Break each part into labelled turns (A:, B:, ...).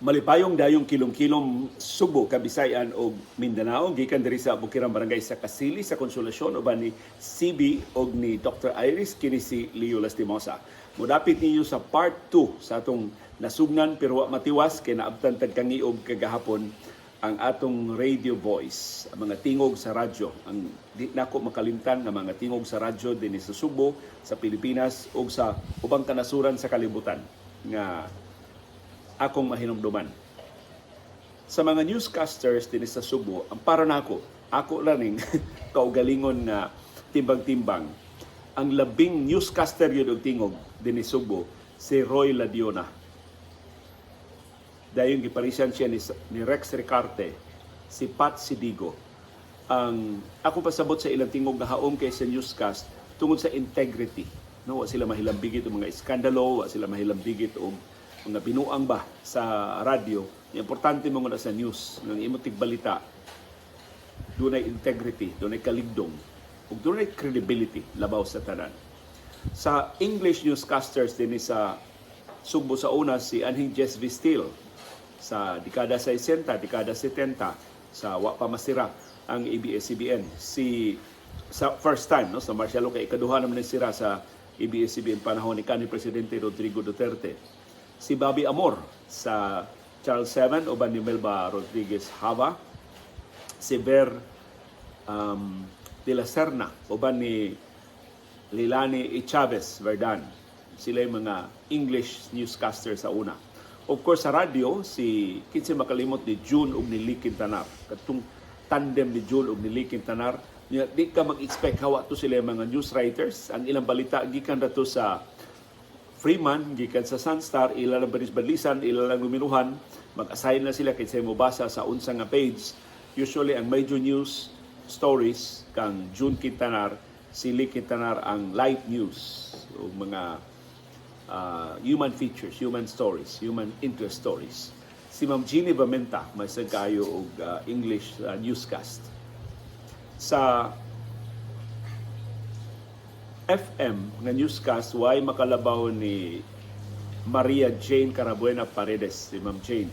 A: Malipayong dayong kilom-kilom Subo, Kabisayan o Mindanao gikan diri sa Bukirang Barangay sa Kasili sa Konsolasyon uban ni CB og ni Dr. Iris kini si Leo Lastimosa. Mudapit ninyo sa part 2 sa atong nasugnan pero wa matiwas kay naabtan tag kangiog kagahapon ang atong radio voice, ang mga tingog sa radyo, ang di nako makalimtan nga mga tingog sa radyo dinhi sa Subo, sa Pilipinas ug sa ubang kanasuran sa kalibutan nga akong mahinumduman. Sa mga newscasters din sa Subo, ang para nako, ako laning kaugalingon na timbang-timbang, ang labing newscaster yun og tingog din sa Subo, si Roy Ladiona. Dayon giparisan siya ni Rex Ricarte, si Pat Sidigo. Ang ako pasabot sa ilang tingog na haom kay sa newscast tungod sa integrity. No, wa sila mahilambigit og mga iskandalo, wa sila mahilambigit og mga binuang ba sa radyo. Importante mo na sa news ng imotig balita. Dunay integrity, dunay kaligdong, ug dunay credibility labaw sa tanan. Sa English newscasters din sa Subo sa una si Anhing Jess Vistil sa dekada 60, dekada 70 sa wa pa masira ang ABS-CBN. Sa first time no sa Marcialo kay ikaduha naman ni sira sa ABS-CBN panahon ni kanhi presidente Rodrigo Duterte. Si Bobby Amor sa Charles 7 uban ni Melba Rodriguez Hava, si Ber de la Serna uban ni Lilani Chavez Verdan. Sila yung mga English newscaster sa una. Of course sa radio si kinsa makalimot ni June ug ni Lee Quintanar. Katong tandem ni June ug ni Lee Quintanar, di ka mag-expect hawa to sila yung mga news writers. Ang ilang balita gikan dato sa Freeman, gikan sa Sunstar, ilalang balis-balisan, ilalang luminuhan, mag-assign na sila kaysa mo basa sa unsa nga page. Usually, ang major news stories kang June Quintanar, si Lee Quintanar ang light news, o mga human features, human stories, human interest stories. Si Ma'am Jeannie Bamenta, may kayo og English newscast. Sa FM nga newscast way makalabaw ni Maria Jane Carabuena Paredes, si Ma'am Jane.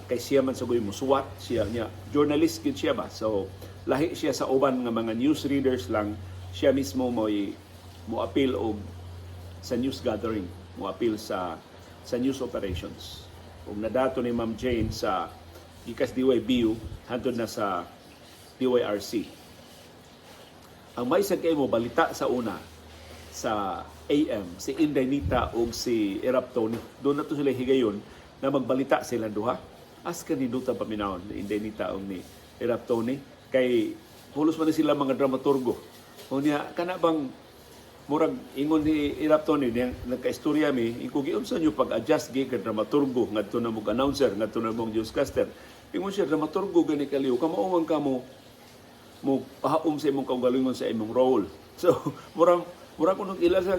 A: Kay siya man sagoy musuwat siya niya, journalist gid siya ba. So lahi siya sa uban nga mga news readers lang, siya mismo mo appeal og sa news gathering, mo appeal sa news operations. Ug nadato ni Ma'am Jane sa gikas DYBU hantod na sa DYRC. Ang may sagay mo balita sa una sa AM, si Inday Nita o si Erap Tony. Doon na to sila higayon na magbalita sila duha. As kaniduta paminahon ni Inday Nita o ni Erap Tony. Kay hulos man sila mga dramaturgo. O niya, kana bang murag ingon ni Erap Tony, nagka-istorya mi, ikugiyon sa nyo pag-adjust gi ka dramaturgo, ngadto na mong announcer, ngadto na mong newscaster. Ingon siya, dramaturgo gani kaliw, kamauman ka mo pahaom sa imong kaugalingon sa imong role. So, murang kung ilan sa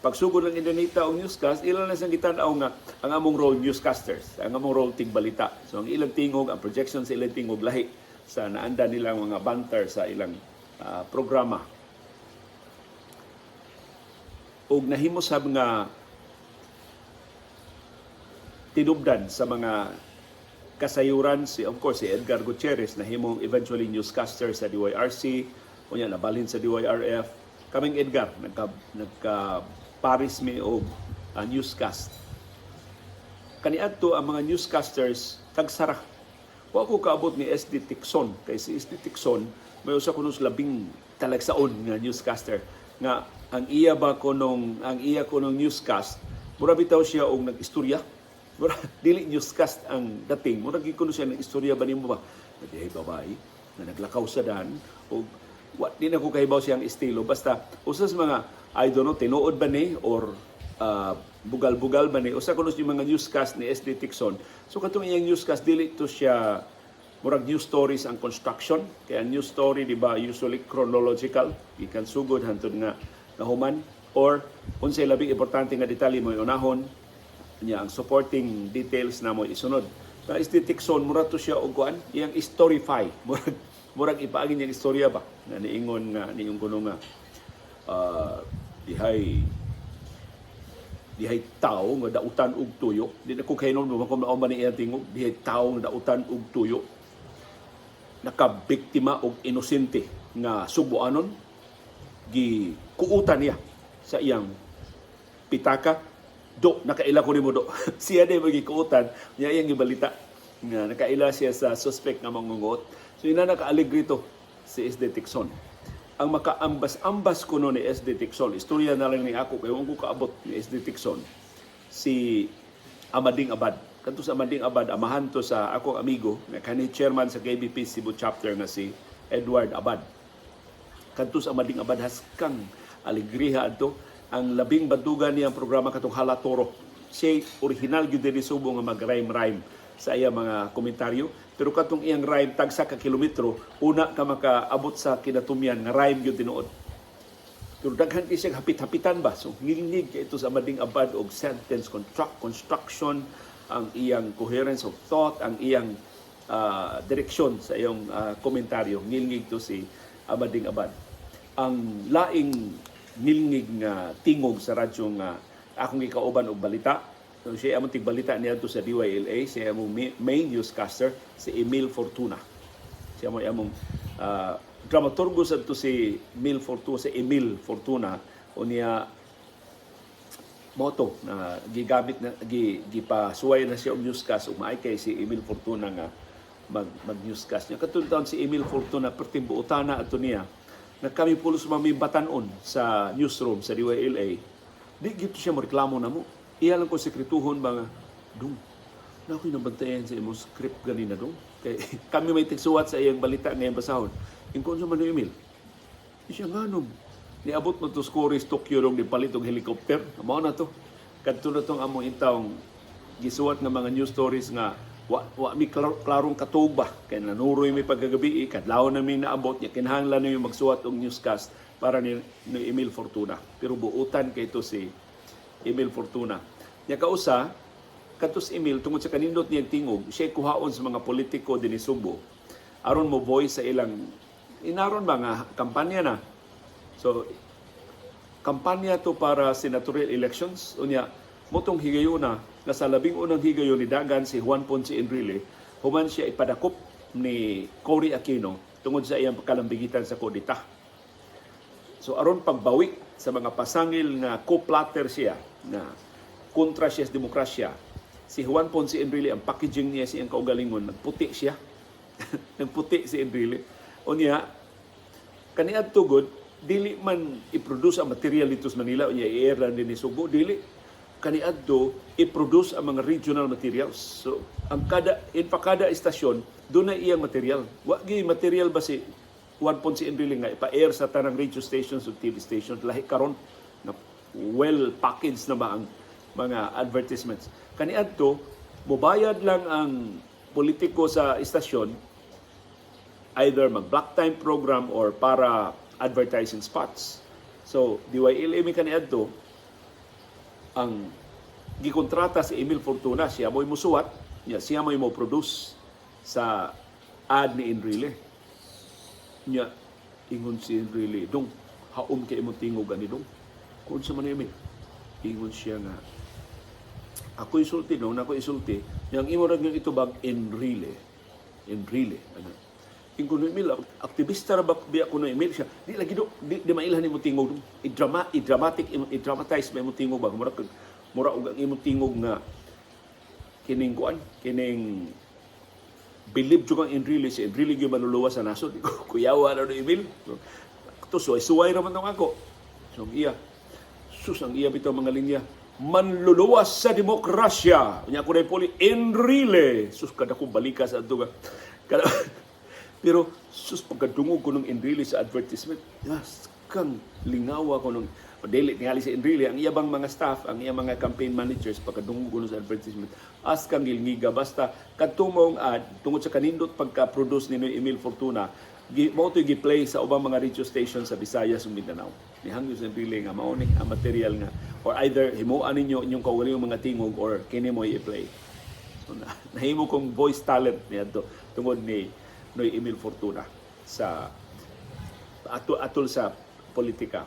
A: pagsugod ng Indanita o newscast, ilan na sang gitanaw nga ang among role newscasters, ang among role tigbalita. So, ang ilang tingog, ang projection sa ilang tingog lahi sa naanda nilang mga banter sa ilang programa. O nahimo sab nga tinubdan sa mga kasayuran of course si Edgar Gutierrez na himong eventually newscaster sa DYRC, unya nabalhin sa DYRF. Kaming Edgar nagka Paris mi og newscast. Kaniadto ang mga newscasters tagsara. Wa ko kaabot ni SD Tixon, kay si SD Tixon may usa kuno labing talagsaon nga newscaster nga ang iya kunong newscast mura bitaw siya og nag-istorya. Mura dili newscast ang dating. Mura gikuno siya ng istorya ba nimo ba? Nagay babae na naglakaw sa dan o di na ko kahibaw siyang estilo. Basta usas mga I don't know tinuod ba ni or bugal-bugal ba ni usa kuno yung mga newscast ni SD Tixon. So katong iyang newscast dili to siya murag news stories ang construction. Kaya news story di ba usually chronological, gikan sugod hantod nga nahuman or unsay labing importante nga detalye mo unahon niya ang supporting details na mo isunod. Na SD Tixon mura to siya og kuan, iyang storify. Murag ipaagin niyang istorya ba na niingon nga niung kuno nga dihay dihay tao nga dautan og tuyo. Di na ko kainon mo kung mao man iyang tingog, dihay tao nga dautan og tuyo. Nakabiktima og inosente nga subuanon, gikuutan niya sa iyang pitaka. Do, nakaila ko nimo do. Siya din magikuutan, niya iyang gibalita nga nakaila siya sa suspect nga mangungot. So ina nakaaligri to si SD Tixon. Ang makaambas-ambas ko no ni SD Tixon, istorya na lang ni ako, kaya ko kaabot ni SD Tixon, si Amading Abad. Kanto sa Amading Abad, amahan to sa akong amigo, na kani chairman sa KBP Cebu chapter nga si Edward Abad. Kanto sa Amading Abad, haskang aligriha adto ang labing bandugan niyang programa katong Halatoro. Siya original gyud diri Subo nga mag-rhyme-rhyme sa iya mga komentaryo. Pero katong iyang rhyme tagsa ka kilometro, una ka makaabot sa kinatumyan nga rhyme gyud tinuod. Pero daghan kay siya hapit-hapitan ba? So ngilingig kay ito sa Amading Abad og sentence construction, ang iyang coherence of thought, ang iyang direksyon sa iyong komentaryo. Ngilingig to si Amading Abad. Ang laing ngilingig nga tingog sa radyo nga akong ikauban og balita. So, siya among tigbalita niya to sa DYLA, siya among main newscaster, si Emil Fortuna. Siya among dramaturgo sa to si Emil Fortuna, o niya moto na gigamit na gipasuway na siya og newscast ug maay kay si Emil Fortuna nga mag newscast niya. Katulad si Emil Fortuna perting buotana ato niya na kami pulos mamibatanon sa newsroom sa DYLA. Di gito siya moreklamo na mo. Iya lang ko sekretuhon ba nga, dong, na ako'y nabantayan sa imong script ganina dong. Kay, kami may tigsuwat sa iyang balita ngayong basahon. Ingkon sa man email. Siya nga nung, niabot mo to Scores Tokyo dong, nipalit og helicopter. Mao na to. Kadto na tong among intawng gisuwat nga mga news stories nga wa mi klarong katug ba. Kaya nanuroy mi pagkagabi, kadlaw na mi naabot, niya kinahanglan na yung magsuwat og newscast para ni Emil Fortuna. Pero buutan kay ito si Emil Fortuna. Nya kausa, katos Emil, tungod sa kanindot niyang tingog, siya kuhaon sa mga politiko din ni Subo. Aron mo voice sa ilang, inaron ba nga, kampanya na. So, kampanya to para senatorial elections. Unya, motong higayon na sa labing unang higayon ni Dagan si Juan Ponce Enrile, human siya ipadakop ni Cory Aquino tungod sa iyang kalambigitan sa kodita. So aron pagbawi sa mga pasangil nga co-platter siya na kontra siya sa demokrasya, si Juan Ponce Enrile, ang packaging niya siyang kaugalingon, nagputi siya. Nagputi si Enrile. O niya, kaniad tugod, dili man i-produce ang material dito sa Manila, o niya i-air lang din ni Subo, dili. Kaniad do, i-produce ang mga regional materials. So, ang kada istasyon, doon na iyang material. Wagi material ba si Juan Ponce Enrile nga ipa-air sa tanang radio stations o TV stations, lahi karon na well packaged na ba ang mga advertisements. Kaniadto, mubayad lang ang politiko sa istasyon, either mag-block time program or para advertising spots. So, DYLA mi kaniadto, ang gikontrata si Emil Fortuna, siya mo'y musuwat, siya mo'y mo produce sa ad ni Enrile. Nya ingon si Enrile, dong haom kay imong tingog ani dong. Kun sa man Emil, ingon siya nga ako isulti no, nako isulti, yang imo ra gyud itubag Enrile. Ano? Ingon Emil, aktivista ra ba biya ko no Emil siya. Di lagi do, di mailhan imong tingog dong. I-dramatize ba imong tingog ba? Mura og ang imong tingog nga kining kuan, kining believe jud kang Enrile, si Enrile gyud manluluwas sa nasod. Kuyawa na no Emil. To suway ra man tong ako. So iya. Sus ang iya bitaw mga linya. Manluluwas sa demokrasya. Nya ko puli Enrile. Sus kada ko balika sa adto. Pero sus pagkadungog ko ng Enrile sa advertisement. Yes, kang lingawa ko nung dili tingali si Enrile, ang iyang mga staff, ang iyang mga campaign managers pagkadungog ko sa advertisement, as kang gilngiga basta kadtumong ad tungod sa kanindot pagka-produce ni Emil Fortuna, mao to gi-play sa ubang mga radio stations sa Visayas ug Mindanao. Nihangyo sa Enrile nga mao ni ang material nga or either himuan ninyo inyong kaugalingong mga tingog or kini mo i-play. So nahimo kong voice talent niadto tungod ni Emil Fortuna sa atol sa politika.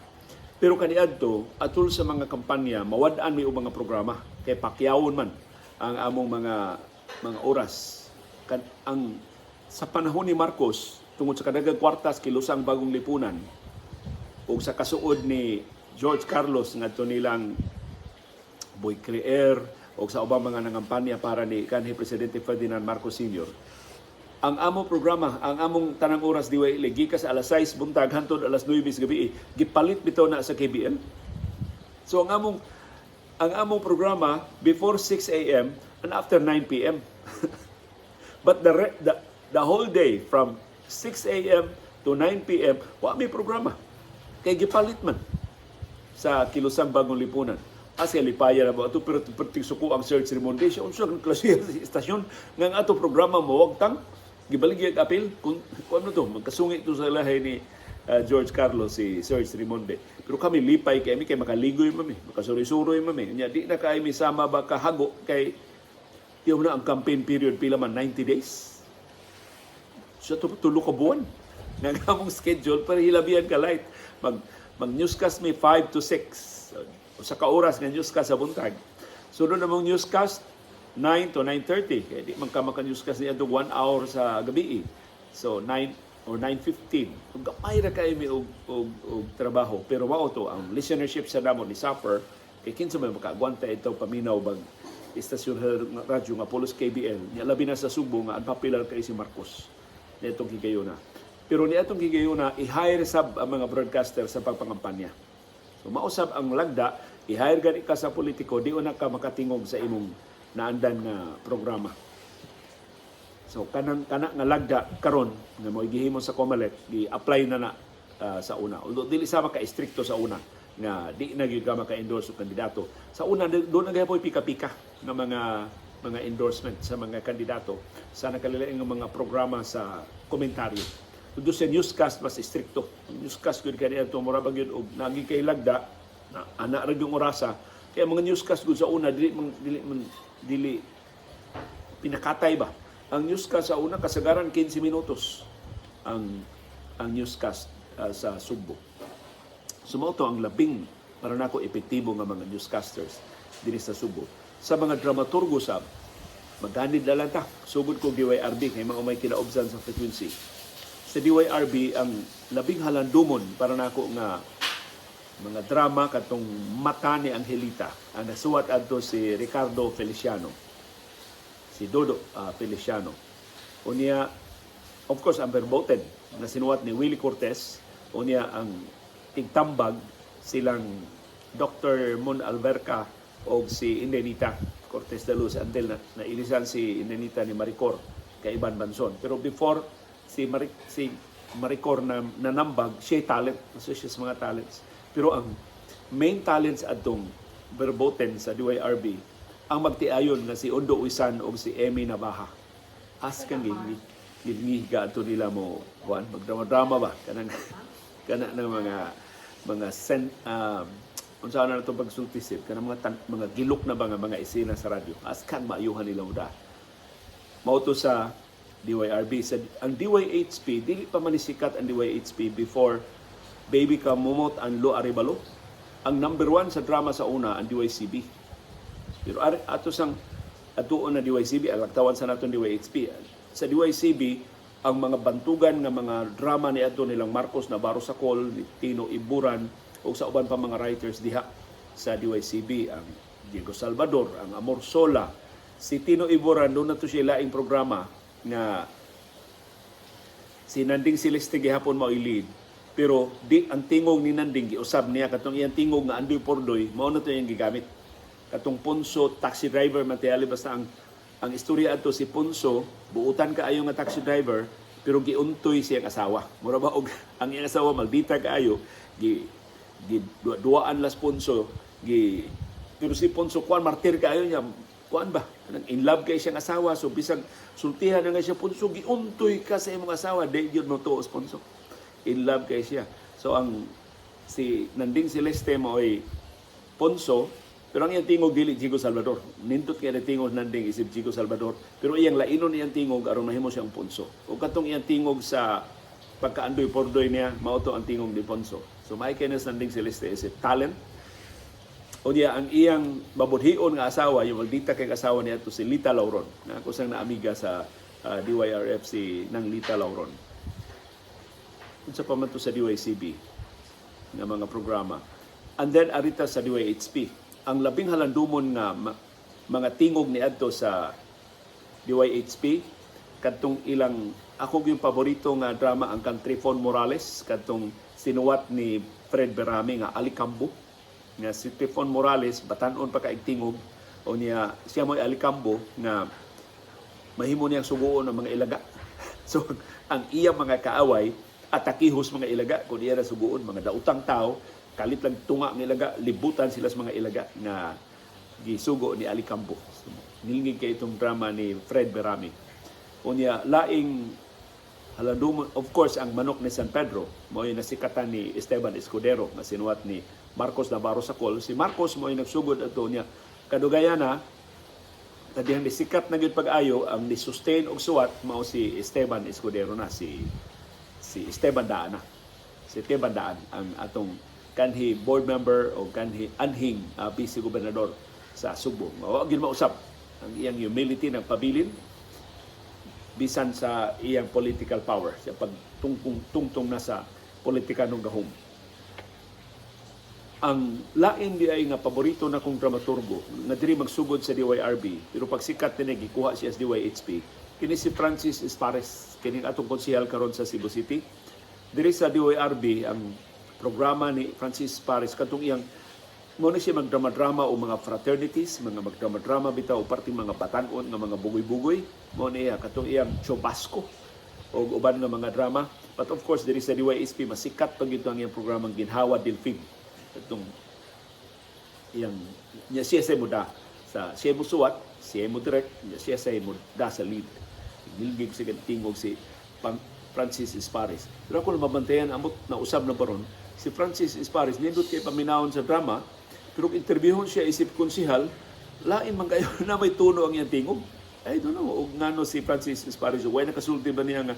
A: Pero kaniadto atul sa mga kampanya mawad-an may mga programa kay pakyawon man ang among mga oras. Ang sa panahon ni Marcos tungod sa kadagang kwartas kilusang bagong lipunan o sa kasuod ni George Carlos ngadto nilang Boy Creer o sa ubang mga nangampanya para ni kanhi Presidente Ferdinand Marcos Sr. Ang among programa, ang among tanang oras diway gikas alas 6 buntag hangtod alas 9 gabi gipalit bitaw na sa KBL. So ang among programa before 6 a.m. and after 9 p.m. But the whole day from 6 a.m. to 9 p.m. wa may programa. Kay gipalit man sa kilusang bagong lipunan. As lipaya na ba ito, pero suko ang search recommendation. Unsa ang klase sa istasyon nga ato programa mawagtang gibaligya apil kung ano to magkasungi to sa lahi ni George Carlos si Serge Rimonde. Pero kami lipay kay makaligoy mami, makasuri-suroy mami. Nya di na kay mi sama ba kahago kay tiyo na ang campaign period pila man 90 days. So tulo ka buwan nga among schedule para hilabihan ka light. Mag newscast mi 5 to 6. Sa ka-oras nga newscast sa buntag. Sunod namang newscast 9 to 9:30. Kaya di man ka maka-newscast niya 1 hour sa gabi. So 9 or 9:15. Kung gamay ra kayo may og trabaho. Pero mao to ang listenership sa namo ni Supper. Kaya kinsa may makaagwanta ito paminaw bang istasyon radyo nga Polos KBL. Niya labi na sa Subo nga ang popular kay si Marcos. Nitong higayuna. Pero niatong higayuna i-hire sab ang mga broadcaster sa pagpangampanya. So mausab ang lagda, i-hire gani ka sa politiko, di una ka makatingog sa imong naandan nga programa. So kana nga lagda karon nga mo gihimo sa COMELEC, gi-apply na sa una. Although dili sama ka istrikto sa una nga di na gyud ka maka-endorse og kandidato. Sa una doon na gyapon pika-pika nga mga endorsement sa mga kandidato sa nakalilaing nga mga programa sa komentaryo. Doon sa newscast mas istrikto. Newscast gyud kani ato mura ba gyud og nagi kay lagda na ana ra gyud orasa. Kaya mga newscast gyud sa una dili pinakatay ba. Ang newscast sa una kasagaran 15 minutos ang newscast sa Subo. Sumoto ang labing para nako epektibo nga mga newscasters dinhi sa Subo. Sa mga dramaturgo sab maganid na lang ta. Sugod ko DYRB kay mga may kinaobsan sa frequency. Sa DYRB ang labing halandumon para nako nga mga drama katong Mata ni Angelita. Ang nasuwat adto si Ricardo Feliciano. Si Dodo Feliciano. Unya, of course, ang verboten na sinuwat ni Willie Cortez. Unya, ang tigtambag silang Dr. Mon Alberca o si Indenita Cortez de Luz. Until na ilisan si Indenita ni Maricor kay Iban Banson. Pero before si Maricor na nanambag, siya talent. Kasi siya sa mga talents. Pero ang main talents atong verboten sa DYRB ang magtiayon nga si Ondo Uisan o si Emmy Nabaha. As kang giniga ato nila mo kuan magdrama-drama ba kanang mga unsa na nato pagsultisip kanang mga gilok na mga esena sa radyo. As kang maayuhan nila mo da. Mao to sa DYRB sa ang DYHP dili pa manisikat ang DYHP before Baby Ka Momot ang Lo Arevalo. Ang number 1 sa drama sa una ang DYCB. Pero ato na DYCB, alagtawan sa naton DYHP. Sa DYCB, ang mga bantugan ng mga drama ni ato nilang Marcos Navarro Sacol, Tino Iburan, o sa uban pa mga writers diha sa DYCB, ang Diego Salvador, ang Amor Sola. Si Tino Iburan, doon na to siya laing programa na si Nanding Celeste gihapon mao i-lead. Pero di ang tingog ni Nanding giusab niya katong iyang tingog nga Andoy Pordoy mao na to yung gigamit. Katong Ponso taxi driver matayali basta ang istorya adto si Ponso buutan kaayo nga taxi driver pero giuntoy siyang asawa. Mura ba og ang iyang asawa maldita kaayo duaan las Ponso pero si Ponso kuan martir kaayo niya kuan ba in love kay siyang asawa so bisag sultihan na nga siya Ponso giuntoy ka sa imong asawa di gyud mo tuos Ponso. In love kay siya. So ang si Nanding Celeste mo ay Ponso, pero ang iyang tingog dili Chico Salvador. Nindot kay na tingog Nanding isip Chico Salvador, pero iyang lainon iyang tingog aron mahimo siyang Ponso. O katong iyang tingog sa pagkaandoy-pordoy niya, mauto ang tingog ni Ponso. So may kaya Sanding Celeste is talent. O niya, ang iyang babudhion nga asawa, yung Maldita kay asawa niya, ito si Lita Lauron, na kusang naamiga sa DYRF si ng Lita Lauron. Unsa pa man to sa DYCB na mga programa. And then arita sa DYHP. Ang labing halandumon nga mga tingog ni adto sa DYHP, kadtong ilang ako yung paborito nga drama ang kang Trifon Morales, kadtong sinuwat ni Fred Berami nga Alikambo. Nga si Trifon Morales batan-on pa kaigtingog o niya siya mo'y Alikambo nga mahimo niyang suguon ng mga ilaga. So ang iya mga kaaway atakihos mga ilaga kung iya na suguon mga dautang tao kalit lang tunga ng ilaga libutan sila sa mga ilaga nga gisugo ni Alikambo. So, nilingig kay itong drama ni Fred Berami. O niya laing halandumon, of course, ang manok ni San Pedro, mo yung nasikatan ni Esteban Escudero, na sinuwat ni Marcos Navarro Sacol. Si Marcos mo yung nagsugod ato niya. Kadugayana, kadiyang nisikat na yun pag-ayo, ang ni-sustain og suwat, mao si Esteban Escudero na, si Esteban Daan na. Si Esteban Daan, ang atong kanhi board member o kanhi anhing vice gobernador sa Subo. Mawag yun mausap. Ang iyang humility ng pabilin, bisan sa iyang political power sa pagtungtong na sa politika ng gahom. Ang lain di ay nga paborito na kong dramaturgo na diri magsugod sa DYRB pero pag sikat ni gikuha siya sa DYHP kini si Francis Espares kini atong konsehal karon sa Cebu City. Diri sa DYRB ang programa ni Francis Espares katong iyang mo na siya magdrama-drama o mga fraternities, mga magdrama-drama bitaw o parting mga batanon nga mga bugoy-bugoy. Mo niya katong iyang Chobasco o uban nga mga drama. But of course, diri sa DYSP, masikat pag ito ang iyang programang Ginhawa del Film. Itong iyang, niya siya sa muda. Siya mo suwat, siya mo direct, siya sa muda sa lead. Nilgig sa tingog si Francis Espares. Pero ako mabantayan, amot na usab na baron, si Francis Espares, nindot kay paminahon sa drama, pero interviewon siya isip konsihal, lain man kayo na may tuno ang iyang tingog. I don't know, og ngano si Francis Espares, way nakasulti ba niya nga,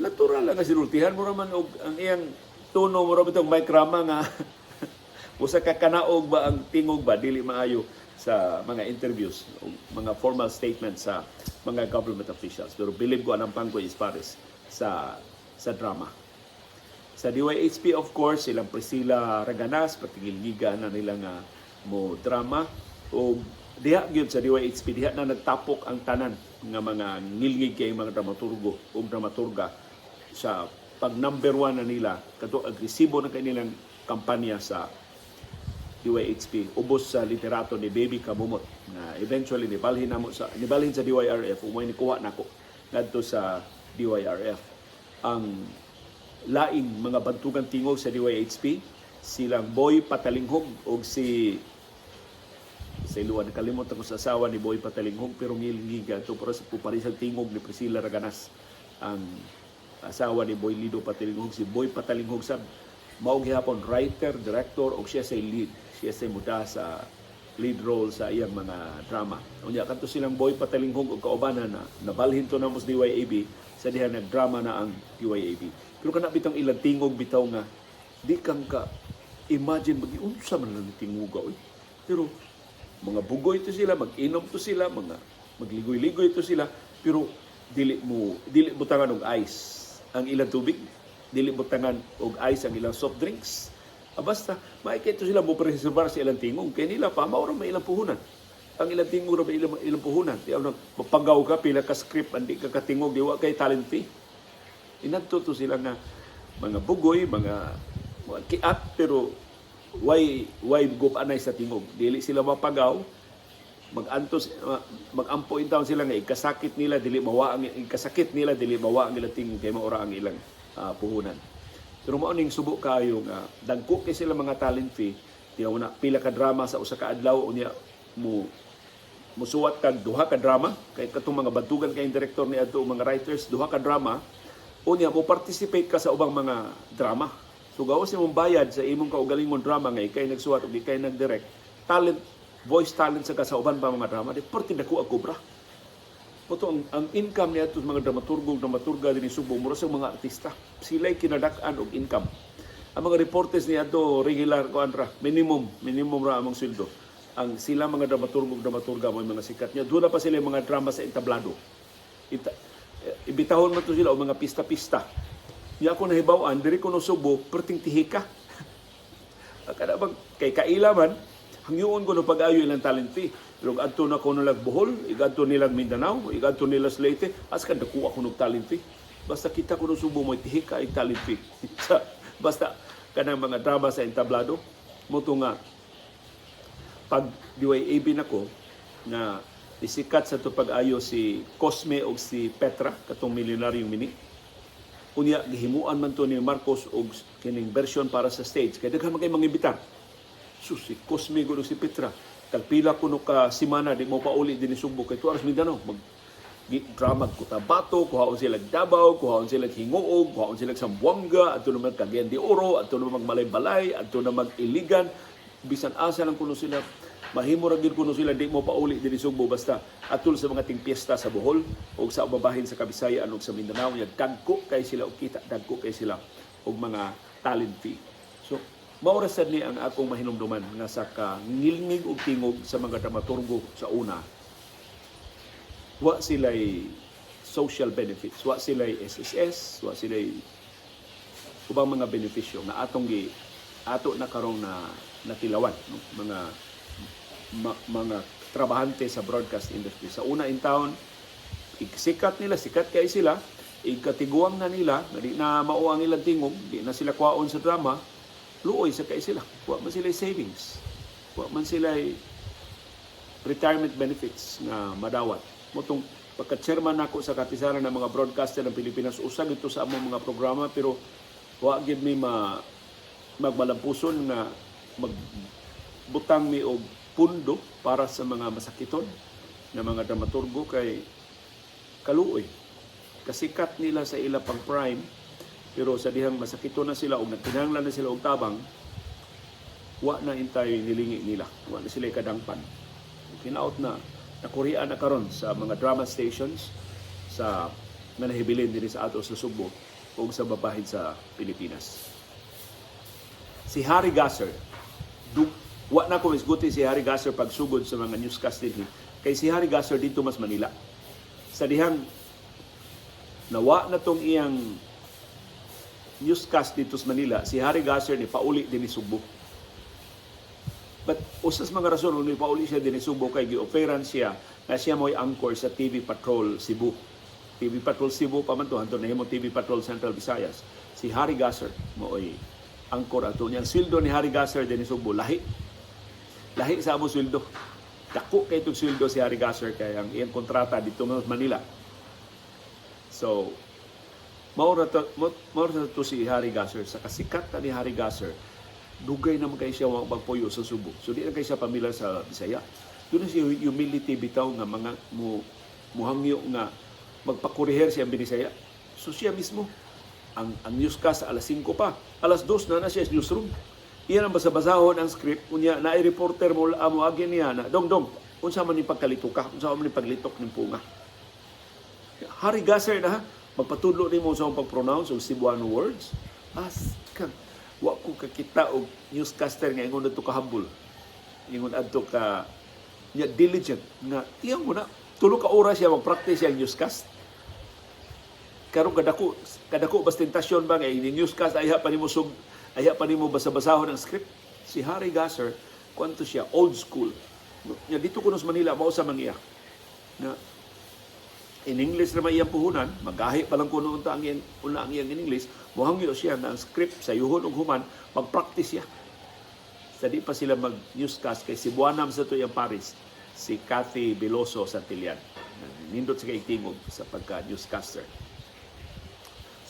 A: natural lang nga sinultihan mo naman, og ang iyang tuno mo naman itong mic rama nga, usa ka kanaog ba ang tingog ba, dili maayo sa mga interviews, o mga formal statements sa mga government officials. Pero believe ko anang Pangkoy Espares sa drama. Sa DYHP, of course, silang Priscilla Raganas, patigil-giga na nila nga mo drama. O diha gyud sa DYHP, diha na nagtapok ang tanan nga mga ngilngig kay mga dramaturgo o dramaturga sa pag number 1 na nila. Kato agresibo na kanilang kampanya sa DYHP. Ubos sa literato ni Baby Kamumot na eventually nibalhin sa DYRF, umay ni kuha nako ngadto sa DYRF. Ang laing mga bantugang tingog sa DYHP, silang Boy Patalinghog o sa iluwan, nakalimutan ko sa asawa ni Boy Patalinghog, pero ngilngiga ito para sa puparisang tingog ni Priscilla Raganas, ang asawa ni Boy Lido Patalinghog. Si Boy Patalinghog sab maog gihapon writer, director o siya sa lead, siya sa muda sa lead role sa iyang mga drama. Unya kanto silang Boy Patalinghog og kaubanan na nabalhin to na mos DYAB sa diha nagdrama na ang DYAB. Pero kana bitang ilang tingog bitaw nga di kang ka imagine mag-unsa man lang tinguga oy. Pero mga bugoy to sila, mag-inom to sila, mga magligoy-ligoy to sila, pero dili butangan og ice ang ilang tubig, dili butangan og ice ang ilang soft drinks. Basta maikay to sila mo preservar sa ilang tingog kay nila pa mao ra may ilang puhunan. Ang ilang tingog ra may ilang puhunan. Di ano mapagaw ka pila ka script andi ka katingog di wa kay talent fee. Inadto to sila nga mga bugoy, mga kiat, pero why gupanay sa tingog. Dili sila mapagaw, magampo in town sila nga ikasakit nila, dili mawa ang ilang tingog, kay maura ang ilang puhunan. Pero mauning subo kayo nga, dagko kay sila mga talent fee, tiyaw na pila ka drama sa usa ka adlaw, unya musuwat kag duha ka drama, kay katong mga bantugan kay direktor ni adto mga writers, duha ka drama, unya mo participate ka sa ubang mga drama. So gawas imong bayad sa imong kaugalingong drama nga ikay nagsuwat ug ikay nagdirect, talent, voice talent sa uban pa mga drama, di perti dako ang kubra. Puto ang income niya sa mga dramaturga din Subo mura sa mga artista. Sila'y kinadak-an og income. Ang mga reporters niya to regular ko anra minimum ra among sweldo. Ang sila mga dramaturga mo mga sikat niya. Doon na pa sila yung mga drama sa entablado. Ibitahon man to sila o mga pista-pista. Niya ako nahibawan, diri ko no Subo, perting tihika. Kada bang kay kaila man, hangyoon ko no pag-ayo ilang talent fee. Pero adto na ko nilag Bohol, igadto nilag Mindanao, igadto nila Leyte, as kan dako ako ng talent fee. Basta kita ko no Subo mo tihika ay talent fee. Basta kanang mga drama sa entablado, mo to nga pag DYAB nako na isikat sa to pag-ayo si Cosme o si Petra katong milyonaryong mini. Unya gihimuan man to ni Marcos og kining version para sa stage kay daghan man kay mangibitar. Si Cosme gud si Petra kalpila kuno ka semana di mo pauli dinhi Subo kay tuaras Mindanao mag drama ko Tabato, kuhaon sila Davao, kuhaon sila Hingoog, kuhaon sila Zamboanga, adto naman Cagayan de Oro, adto naman Malay-Balay, adto naman Iligan, bisan asa lang kuno sila mahimo ra gyud kuno sila di mo pauli dinhi Subo basta atul sa mga ting piyesta sa Bohol o sa ubabahin sa Kabisayan ug sa Mindanao nya dagko kay sila og kita, dagko kay sila og mga talent fee. So mao ra sad ni ang akong mahinumduman nga sa kangilngig og tingog sa mga dramaturgo sa una. Wa sila'y social benefits, wa sila'y SSS, wa sila'y ubang mga benepisyo na ato na karong na natilawan, no? Mga trabahante sa broadcast industry. Sa una in town, sikat kay sila, ikatiguang na nila, di na mao ang ilang tingog, di na sila kwaon sa drama, luoy sa kay sila. Wa man sila'y savings, wa man sila'y retirement benefits na madawat. Motong pagka-chairman ako sa katisaran ng mga broadcaster ng Pilipinas, usag ito sa among mga programa, pero wa gid mi magmalampuson nga magbutang mi og pundo para sa mga masakiton na mga dramaturgo kay kaluoy. Kasikat nila sa ila pang prime, pero sa dihang masakiton na sila o nagkinahanglan na sila og tabang, wa na intay nilingi nila. Wa na sila kadangpan. Kinaot na nakurian na karon sa mga drama stations sa nanahibilin din sa ato sa Subo o sa babahin sa Pilipinas. Si Harry Gasser, wa na ko isguti si Harry Gasser pagsugod sa mga newscast din. Kay si Harry Gasser dito mas Manila. Sa dihang nawa na tong iyang newscast dito sa Manila, si Harry Gasser ni pauli din ni Subo. But usas mga rason kung pauli siya din Subo kay gi-offeran siya na siya mo'y anchor sa TV Patrol Cebu. TV Patrol Cebu pa man to, hanto nahimo TV Patrol Central Visayas. Si Harry Gasser mo'y anchor ato niya. Sweldo ni Harry Gasser din Subo lahi sa amo sweldo. Dako kay itong sweldo si Harry Gasser kay ang iyang kontrata dito sa Manila. So maura to si Harry Gasser sa kasikat ni Harry Gasser. Dugay naman kayo siya magpuyo sa Subo. So di na kayo siya pamilya sa Bisaya. Doon na siya humility bitaw nga mga muhangyo nga magpakuriher siya ang Binisaya. So siya mismo, ang newscast alas 5 pa. Alas 2 na siya sa newsroom. Iyan ang basa-basahon ang script. Unya, na reporter mo agin niya na, Dong, unsa man ni pagkalito ka? Unsa man ni paglitok ng punga? Harry Gasser na ha? Magpatudlo ni mo sa pag-pronounce o Cebuano words. Kang wa ko kakita og newscaster nga ingon adto ka humble. Ingon adto ka nya diligent nga iyang mo na tulo ka oras siya mag-practice ang newscast. Karon kadako basta tentasyon ba nga ini newscast ayha pa nimo basa-basahon ang script. Si Harry Gasser kwanto siya old school. Nya dito kuno sa Manila mao sa mangiya. Na in English naman iyang puhunan, magahi pa lang kuno unta ang iyang in English, muhangyo siya na ang script sa yuhon ug human, mag-practice siya. Sa di pa sila mag-newscast kay Cebuanam sa to iyang Paris, si Cathy Veloso Santillan. Nindot siya itingog sa pagka-newscaster.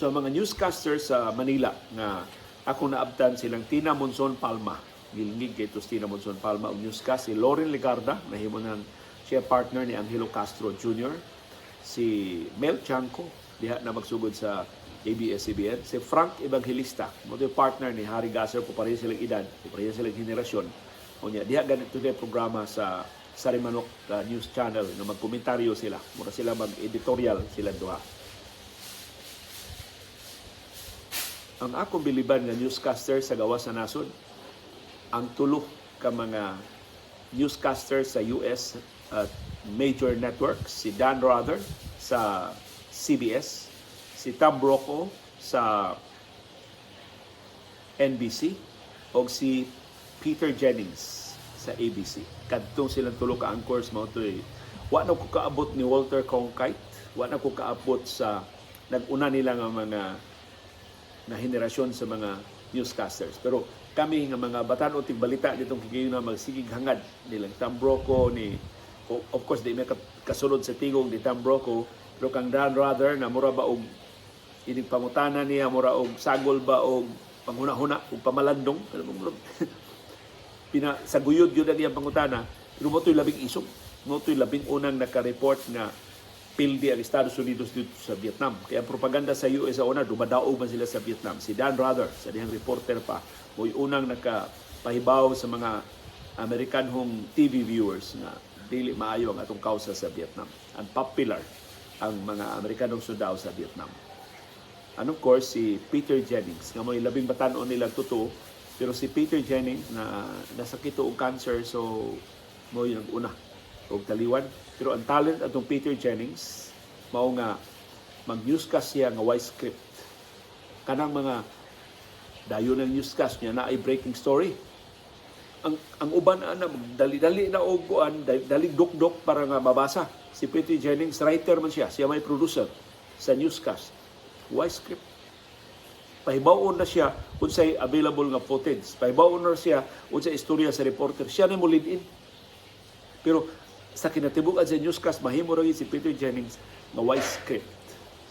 A: So mga newscaster sa Manila nga ako naabtan silang Tina Monzon Palma. Gilingig kay Tina Monzon Palma og newscast si Lauren Legarda, nahimo nang siya partner ni Angelo Castro Jr., si Mel Chanco, diha na magsugod sa ABS-CBN, si Frank Evangelista, mo partner ni Harry Gasser, po pareho silang edad, po pareho silang henerasyon. O niya, diha ganito na programa sa Sarimanok News Channel na magkomentaryo sila. Mura sila mag-editorial sila duha. Ang akong biliban nga newscaster sa gawas sa nasod, ang tulo ka mga newscaster sa US at major networks, si Dan Rather sa CBS, si Tom Brokaw sa NBC, o si Peter Jennings sa ABC. Kadtong silang tulo ka anchors mao toy. Wa na ko kaabot ni Walter Cronkite, wa na ko kaabot sa nag-una nila nga mga na henerasyon sa mga newscasters. Pero kami nga mga batan-o tigbalita ditong kigayon na magsigig hangad nilang Tom Brokaw ni of course di may kasulod sa tingog ni Tom Brokaw, pero kang Dan Rather na mura ba og ining pangutana niya mura og sagol ba og panghuna-huna og pamalandong saguyod yun ang iyang pangutana, pero mo to'y labing isog, mo to'y labing unang naka-report na pildi ang Estados Unidos dito sa Vietnam. Kaya ang propaganda sa US sa una, dumadaog man sila sa Vietnam. Si Dan Rather, sa dihang reporter pa, mo'y unang nakapahibaw sa mga Amerikanhong TV viewers na dili maayo ang atong kausa sa Vietnam. Unpopular ang mga Amerikanong sundao sa Vietnam. And of course, si Peter Jennings, nga mo'y labing batanon nilang totoo, pero si Peter Jennings na nasakit og cancer, so mo yung una og taliwan. Pero ang talent atong Peter Jennings mao nga mag-newscast siya nga wise script. Kanang mga dayon ng newscast niya na ay breaking story. Ang uban na dali-dali na og kuan, dali dok-dok para nga mabasa. Si Peter Jennings writer man siya may producer sa newscast. Wise script. Pahibawon na siya unsay available nga footage. Pahibawon na siya unsay istorya sa reporter. Siya na mo lead in. Pero sa kinatibuk-an sa newscast, mahimo rin si Peter Jennings nga wise script.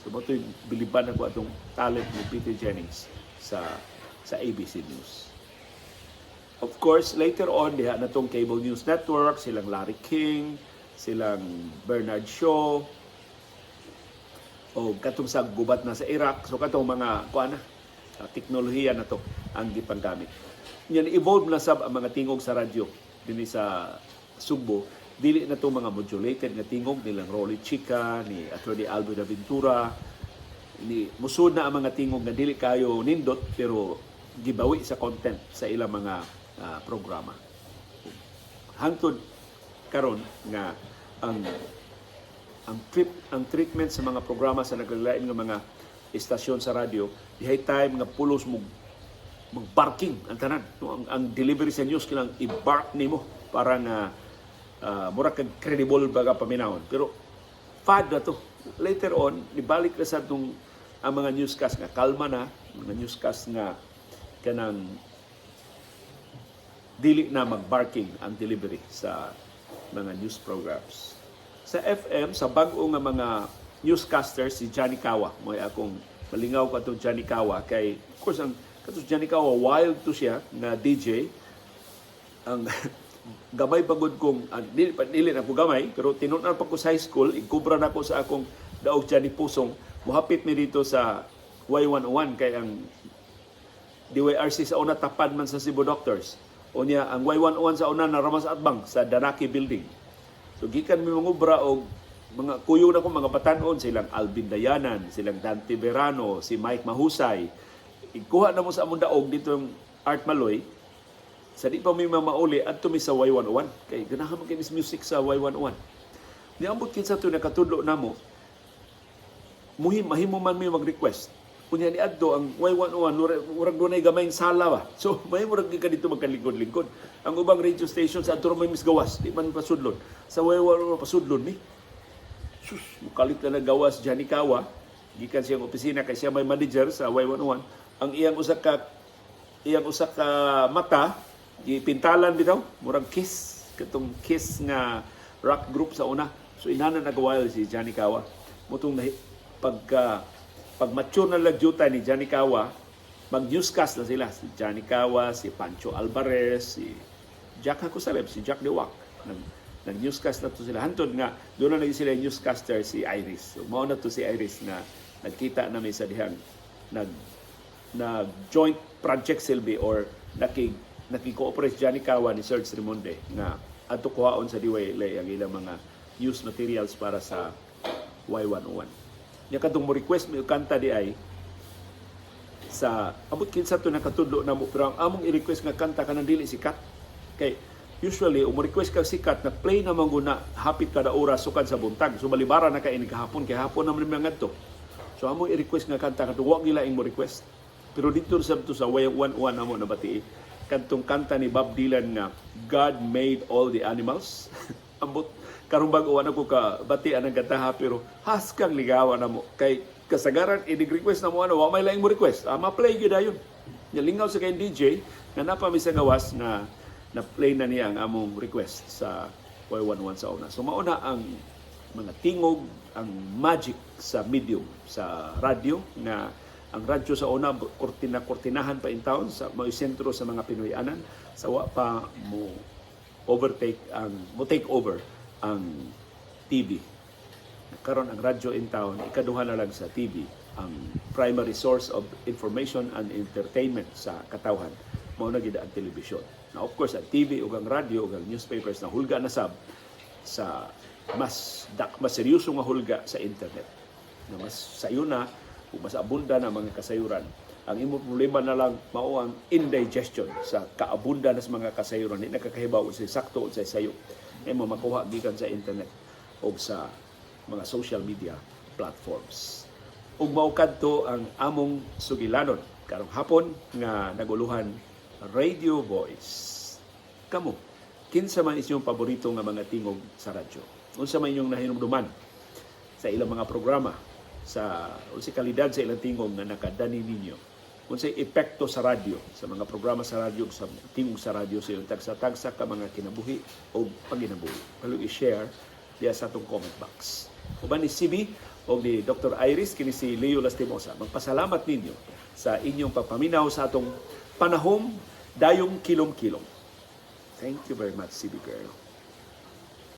A: So mo ito'y biliban ako atong talent ni Peter Jennings sa ABC News. Of course, later on, diha na itong cable news network, silang Larry King, silang Bernard Shaw, o katong sa gubat na sa Iraq. So katong mga teknolohiya na to ang gipanggamit. Yan evolve na sab ang mga tingog sa radyo dinhi sa Sugbo. Dili na to mga modulated nga tingog nilang Rolly Chica, ni Atty. Alvin Aventura, ni musud na ang mga tingog nga dili kayo nindot pero gibawi sa content sa ilang mga programa. Hangtod karon nga ang treatment sa mga programa sa naglain nga mga istasyon sa radyo, dihay time nga pulos mag-barking ang tanan. Ang delivery sa news kilang i-bark nimo para nga mura kag credible baga paminawon. Pero fad na to. Later on, nibalik na sa itong ang mga newscast nga kalma na, mga newscast nga kanang dili na mag-barking ang delivery sa mga news programs. Sa FM, sa bag-o nga mga newscaster, si Johnny Kawa. May akong malingaw ka itong Johnny Kawa. Kay, of course, katong Johnny Kawa, wild to siya na DJ. Ang gamay pagod kong, dili na ko gamay, pero tinunan pa ko sa high school, ikubra na ko sa akong daog Johnny Pusong, muhapit mi dito sa Y101, kay ang DYRC sa una tapad man sa Cebu Doctors. O niya, ang Y101 sa una na Ramas Atbang, sa Danaki Building. So, gikan mi mangubra og mga kuyo na ko, mga batanon, silang Alvin Dayanan, silang Dante Verano, si Mike Mahusay. Ikuha na mo sa among daog dito yung Art Maloy. Sa di pa may mamauli, at tumi sa Y101. Kaya ganahan mo kinis music sa Y101. Niambot kinsa ito na katudlo na mo, mahimo man may mag-request. Kunya ni adto ang Y101, murag dunay gamayng sala ba. So, mahimo ra ka dito magkalingkod-lingkod. Ang ubang radio stations sa adto may misgawas, di man pasudlon. Sa Y101 pasudlon ni. Sus, mukalit na nagawas Johnny Kawa, gikan siyang opisina kay siya may manager sa Y101. Ang iyang usa ka mata gipintalan bitaw, murag Kiss, katong Kiss nga rock group sa una. So inana nagawa si Johnny Kawa. Mutong pag mature na lagjuta ni Johnny Kawa, mag-newscast na sila. Si Johnny Kawa, si Pancho Alvarez, si Jack Hakusaleb, si Jack Dewak. Nag-newscast na to sila. Hantod nga, doon na sila newscaster si Iris. So, mauna to si Iris na nagkita namin sa dihang nag-joint project silbi or nakikooperate Johnny Kawa ni Serge Rimonde na adto kuhaon sa DYLA ang ilang mga news materials para sa Y101. Nya kadtong mo request mo kanta di ay sa abot kinsa to nakatudlo na mo, pero ang among i-request nga kanta kanang dili sikat. Kay usually mo request kag sikat na play naman guna hapit kada oras sukad sa buntag. So malibara na kay ini kahapon kay hapon naman mga ngadto. So among i-request nga kanta kadto wa gila ing mo request. Pero dito sa Y101 amo na bati kantong kanta ni Bob Dylan nga God Made All the Animals. Ambot karong bag-o ako ka bati anang kantaha pero haskang ligawan na mo kay kasagaran i-request na mo wa may laing mo request. Ma-play gyud ayon. Nya lingaw sa kay DJ nga napami sa gawas na na-play na niya ang among request sa Y101 sa una. So mauna ang mga tingog, ang magic sa medium sa radyo nga ang radyo sa una kortinahan pa in town sa mga sentro sa mga Pinoyanan sa wa pa mo take over ang TV. Karon ang radyo in town ikaduha na lang sa TV ang primary source of information and entertainment sa katawhan mao na gid ang telebisyon. Now of course ang TV ug ang radyo ug ang newspapers na hulga na sab sa mas seryoso nga hulga sa internet. Na mas sayo na ug mas abunda na mga kasayuran. Ang imong problema na lang mao ang indigestion sa kaabunda na sa mga kasayuran. Di nakakahibaw sa sakto sa sayo. Imo makuha gikan sa internet o sa mga social media platforms. Ug mao kadto ang among sugilanon karong hapon nga naguluhan Radio Voice. Kamo, kinsa man inyong paborito nga mga tingog sa radyo? Unsa man inyong nahinumduman sa ilang mga programa sa unsay kalidad sa ilang tingog nga nakadani ninyo? Unsay epekto sa radyo sa mga programa sa radyo sa tingog sa radyo sa ilang tagsa-tagsa ka mga kinabuhi o paginabuhi? Palo i-share diya sa atong comment box. Uban ni CB o ni Dr. Iris kini si Leo Lastimosa. Magpasalamat ninyo sa inyong pagpaminaw sa atong panahom dayong kilom-kilom. Thank you very much, CB Girl.